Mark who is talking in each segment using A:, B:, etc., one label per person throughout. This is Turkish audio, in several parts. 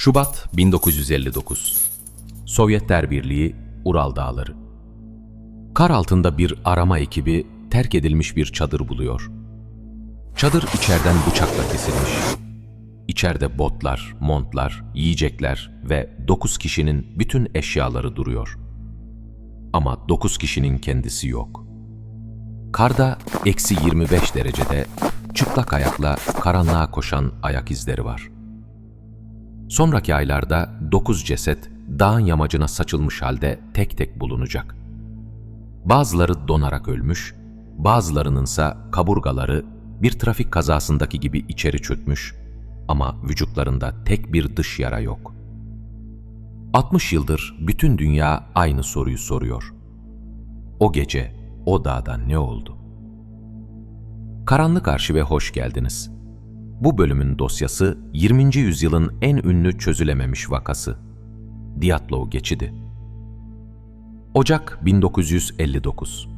A: Şubat 1959. Sovyetler Birliği, Ural Dağları. Kar altında bir arama ekibi terk edilmiş bir çadır buluyor. Çadır içeriden bıçakla kesilmiş. İçeride botlar, montlar, yiyecekler ve 9 kişinin bütün eşyaları duruyor. Ama 9 kişinin kendisi yok. Karda -25 derecede çıplak ayakla karanlığa koşan ayak izleri var. Sonraki aylarda 9 ceset dağın yamacına saçılmış halde tek tek bulunacak. Bazıları donarak ölmüş, bazılarınınsa kaburgaları bir trafik kazasındaki gibi içeri çökmüş ama vücutlarında tek bir dış yara yok. 60 yıldır bütün dünya aynı soruyu soruyor. O gece o dağda ne oldu? Karanlık Arşiv'e hoş geldiniz. Bu bölümün dosyası 20. yüzyılın en ünlü çözülememiş vakası. Diatlov Geçidi. Ocak 1959.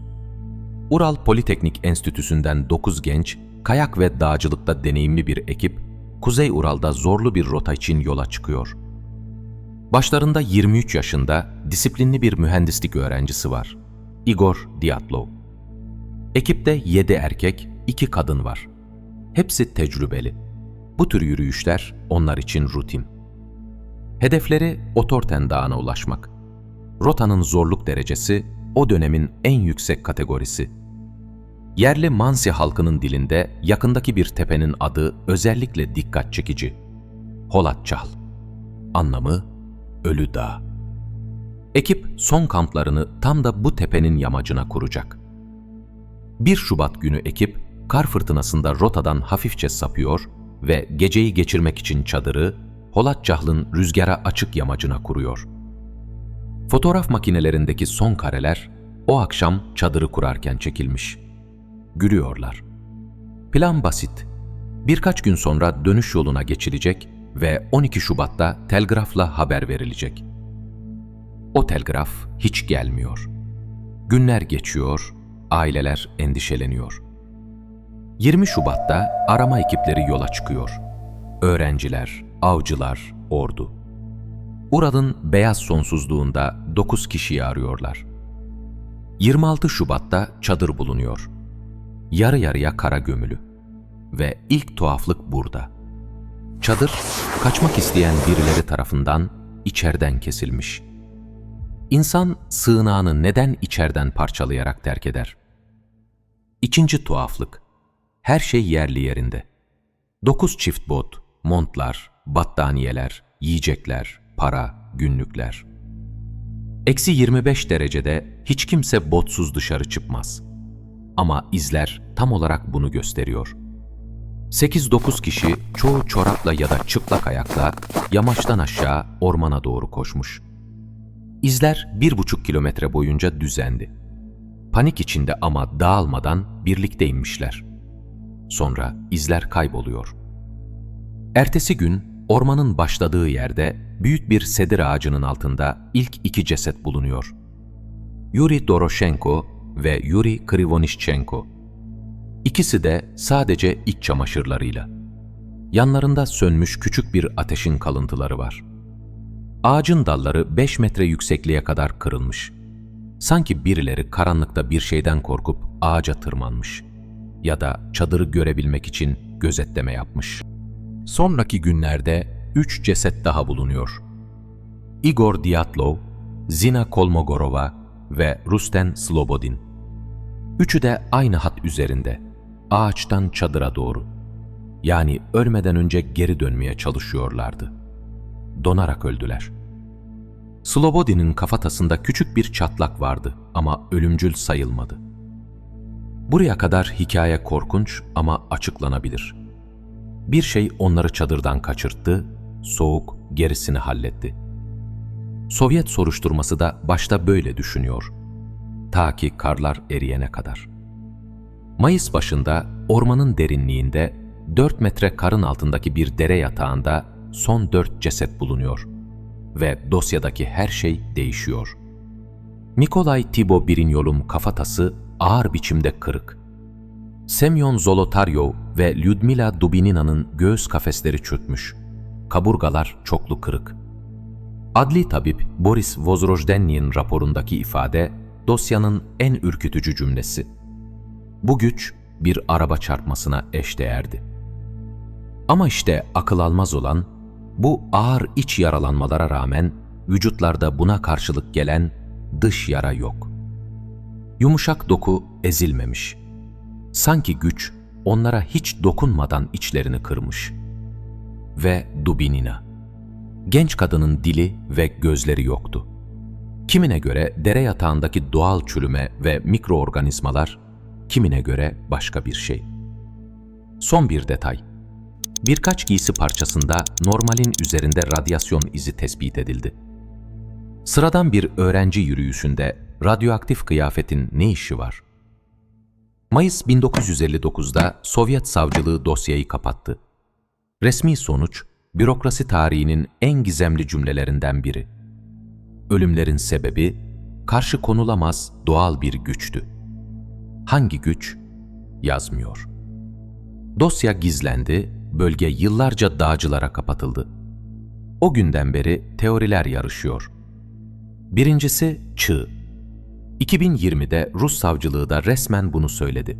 A: Ural Politeknik Enstitüsü'nden 9 genç, kayak ve dağcılıkta deneyimli bir ekip, Kuzey Ural'da zorlu bir rota için yola çıkıyor. Başlarında 23 yaşında disiplinli bir mühendislik öğrencisi var. Igor Diatlov. Ekipte 7 erkek, 2 kadın var. Hepsi tecrübeli. Bu tür yürüyüşler onlar için rutin. Hedefleri Otorten Dağı'na ulaşmak. Rotanın zorluk derecesi o dönemin en yüksek kategorisi. Yerli Mansi halkının dilinde yakındaki bir tepenin adı özellikle dikkat çekici. Holatçal. Anlamı Ölü Dağ. Ekip son kamplarını tam da bu tepenin yamacına kuracak. 1 Şubat günü ekip kar fırtınasında rotadan hafifçe sapıyor ve geceyi geçirmek için çadırı Holatçahl'ın rüzgara açık yamacına kuruyor. Fotoğraf makinelerindeki son kareler o akşam çadırı kurarken çekilmiş. Gülüyorlar. Plan basit. Birkaç gün sonra dönüş yoluna geçilecek ve 12 Şubat'ta telgrafla haber verilecek. O telgraf hiç gelmiyor. Günler geçiyor, aileler endişeleniyor. 20 Şubat'ta arama ekipleri yola çıkıyor. Öğrenciler, avcılar, ordu. Ural'ın beyaz sonsuzluğunda 9 kişiyi arıyorlar. 26 Şubat'ta çadır bulunuyor. Yarı yarıya kara gömülü. Ve ilk tuhaflık burada. Çadır, kaçmak isteyen birileri tarafından içeriden kesilmiş. İnsan sığınağını neden içeriden parçalayarak terk eder? İkinci tuhaflık. Her şey yerli yerinde. 9 çift bot, montlar, battaniyeler, yiyecekler, para, günlükler. -25 derecede hiç kimse botsuz dışarı çıkmaz. Ama izler tam olarak bunu gösteriyor. 8-9 kişi çoğu çorapla ya da çıplak ayakla yamaçtan aşağı ormana doğru koşmuş. İzler 1,5 kilometre boyunca düzendi. Panik içinde ama dağılmadan birlikte inmişler. Sonra izler kayboluyor. Ertesi gün ormanın başladığı yerde büyük bir sedir ağacının altında ilk 2 ceset bulunuyor. Yuri Doroshenko ve Yuri Krivonishchenko. İkisi de sadece iç çamaşırlarıyla. Yanlarında sönmüş küçük bir ateşin kalıntıları var. Ağacın dalları 5 metre yüksekliğe kadar kırılmış. Sanki birileri karanlıkta bir şeyden korkup ağaca tırmanmış. Ya da çadırı görebilmek için gözetleme yapmış. Sonraki günlerde 3 ceset daha bulunuyor. Igor Diatlov, Zina Kolmogorova ve Rusten Slobodin. Üçü de aynı hat üzerinde, ağaçtan çadıra doğru. Yani ölmeden önce geri dönmeye çalışıyorlardı. Donarak öldüler. Slobodin'in kafatasında küçük bir çatlak vardı ama ölümcül sayılmadı. Buraya kadar hikaye korkunç ama açıklanabilir. Bir şey onları çadırdan kaçırttı, soğuk gerisini halletti. Sovyet soruşturması da başta böyle düşünüyor. Ta ki karlar eriyene kadar. Mayıs başında ormanın derinliğinde 4 metre karın altındaki bir dere yatağında son 4 ceset bulunuyor. Ve dosyadaki her şey değişiyor. Nikolay Tibo Birinyol'un kafatası ağır biçimde kırık. Semyon Zolotaryov ve Lyudmila Dubinina'nın göğüs kafesleri çökmüş. kaburgalar çoklu kırık. Adli tabip Boris Vozrojdenni'nin raporundaki ifade, dosyanın en ürkütücü cümlesi. Bu güç bir araba çarpmasına eşdeğerdi. Ama işte akıl almaz olan, bu ağır iç yaralanmalara rağmen vücutlarda buna karşılık gelen dış yara yok. Yumuşak doku ezilmemiş. Sanki güç onlara hiç dokunmadan içlerini kırmış. Ve Dubinina. Genç kadının dili ve gözleri yoktu. Kimine göre dere yatağındaki doğal çürüme ve mikroorganizmalar, kimine göre başka bir şey. Son bir detay. Birkaç giysi parçasında normalin üzerinde radyasyon izi tespit edildi. Sıradan bir öğrenci yürüyüşünde radyoaktif kıyafetin ne işi var? Mayıs 1959'da Sovyet savcılığı dosyayı kapattı. Resmi sonuç, bürokrasi tarihinin en gizemli cümlelerinden biri. Ölümlerin sebebi, karşı konulamaz doğal bir güçtü. Hangi güç? Yazmıyor. Dosya gizlendi, bölge yıllarca dağcılara kapatıldı. O günden beri teoriler yarışıyor. Birincisi çığ. 2020'de Rus savcılığı da resmen bunu söyledi.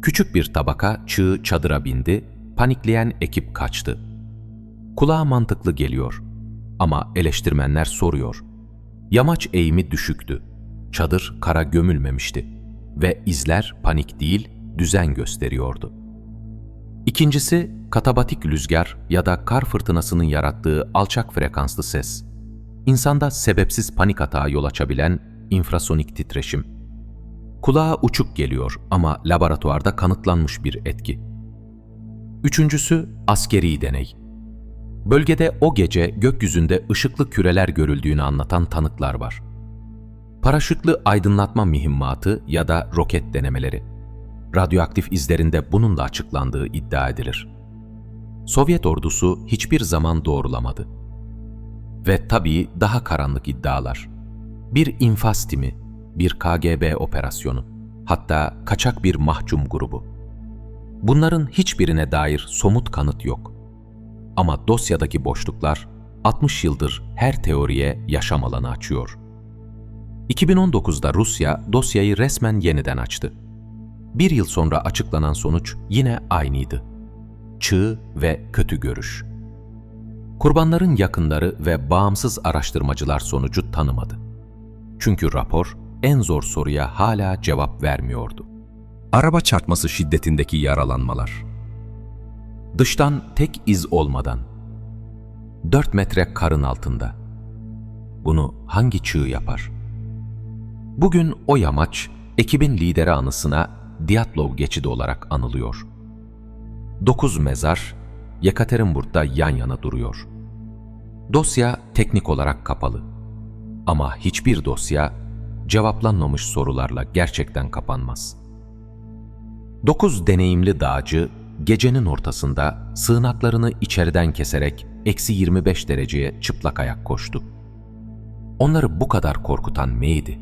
A: Küçük bir tabaka çığ çadıra bindi, panikleyen ekip kaçtı. Kulağa mantıklı geliyor ama eleştirmenler soruyor. Yamaç eğimi düşüktü. Çadır kara gömülmemişti ve izler panik değil, düzen gösteriyordu. İkincisi, katabatik rüzgar ya da kar fırtınasının yarattığı alçak frekanslı ses. İnsanda sebepsiz panik atağı yol açabilen infrasonik titreşim. Kulağa uçuk geliyor ama laboratuvarda kanıtlanmış bir etki. Üçüncüsü, askeri deney. Bölgede o gece gökyüzünde ışıklı küreler görüldüğünü anlatan tanıklar var. Paraşütlü aydınlatma mühimmatı ya da roket denemeleri. Radyoaktif izlerinde bunun da açıklandığı iddia edilir. Sovyet ordusu hiçbir zaman doğrulamadı. Ve tabii daha karanlık iddialar. Bir infaz timi, bir KGB operasyonu, hatta kaçak bir mahkum grubu. Bunların hiçbirine dair somut kanıt yok. Ama dosyadaki boşluklar 60 yıldır her teoriye yaşam alanı açıyor. 2019'da Rusya dosyayı resmen yeniden açtı. Bir yıl sonra açıklanan sonuç yine aynıydı. Çığ ve kötü görüş. Kurbanların yakınları ve bağımsız araştırmacılar sonucu tanımadı. Çünkü rapor en zor soruya hala cevap vermiyordu.
B: Araba çarpması şiddetindeki yaralanmalar.
A: Dıştan tek iz olmadan, 4 metre karın altında. Bunu hangi çığ yapar? Bugün o yamaç, ekibin lideri anısına Dyatlov geçidi olarak anılıyor. 9 mezar, Yekaterinburg'da yan yana duruyor. Dosya teknik olarak kapalı. Ama hiçbir dosya, cevaplanmamış sorularla gerçekten kapanmaz. 9 deneyimli dağcı, gecenin ortasında sığınaklarını içeriden keserek -25 dereceye çıplak ayak koştu. Onları bu kadar korkutan neydi?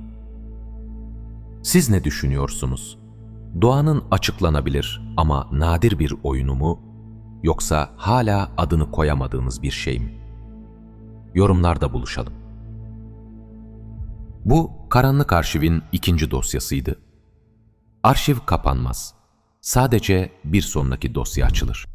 A: Siz ne düşünüyorsunuz? Doğanın açıklanabilir ama nadir bir oyunu mu, yoksa hala adını koyamadığımız bir şey mi? Yorumlarda buluşalım. Bu, Karanlık Arşiv'in 2. dosyasıydı. Arşiv kapanmaz. Sadece bir sonraki dosya açılır.